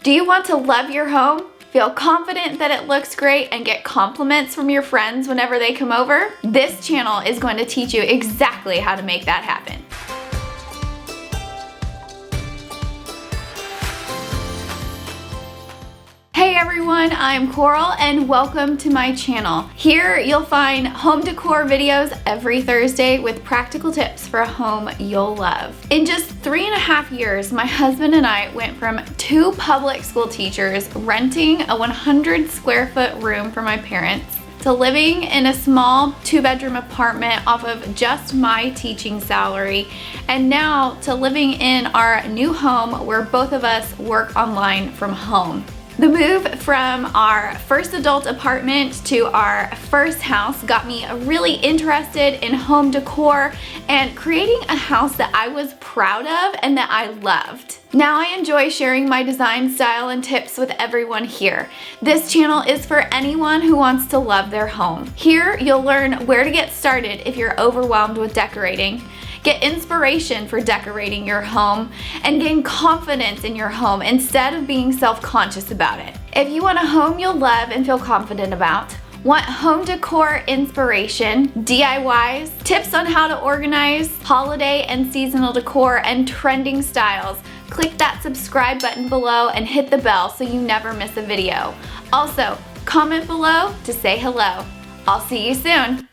Do you want to love your home? Feel confident that it looks great and get compliments from your friends whenever they come over? This channel is going to teach you exactly how to make that happen. Hey everyone, I'm Coral and welcome to my channel. Here you'll find home decor videos every Thursday with practical tips for a home you'll love. In just 3.5 years, my husband and I went from 2 public school teachers renting a 100 square foot room for my parents to living in a small 2-bedroom apartment off of just my teaching salary, and now to living in our new home where both of us work online from home. The move from our first adult apartment to our first house got me really interested in home decor and creating a house that I was proud of and that I loved. Now I enjoy sharing my design style and tips with everyone here. This channel is for anyone who wants to love their home. Here you'll learn where to get started if you're overwhelmed with decorating, get inspiration for decorating your home, and gain confidence in your home instead of being self-conscious about it. If you want a home you'll love and feel confident about, want home decor inspiration, DIYs, tips on how to organize holiday and seasonal decor, and trending styles, click that subscribe button below and hit the bell so you never miss a video. Also, comment below to say hello. I'll see you soon.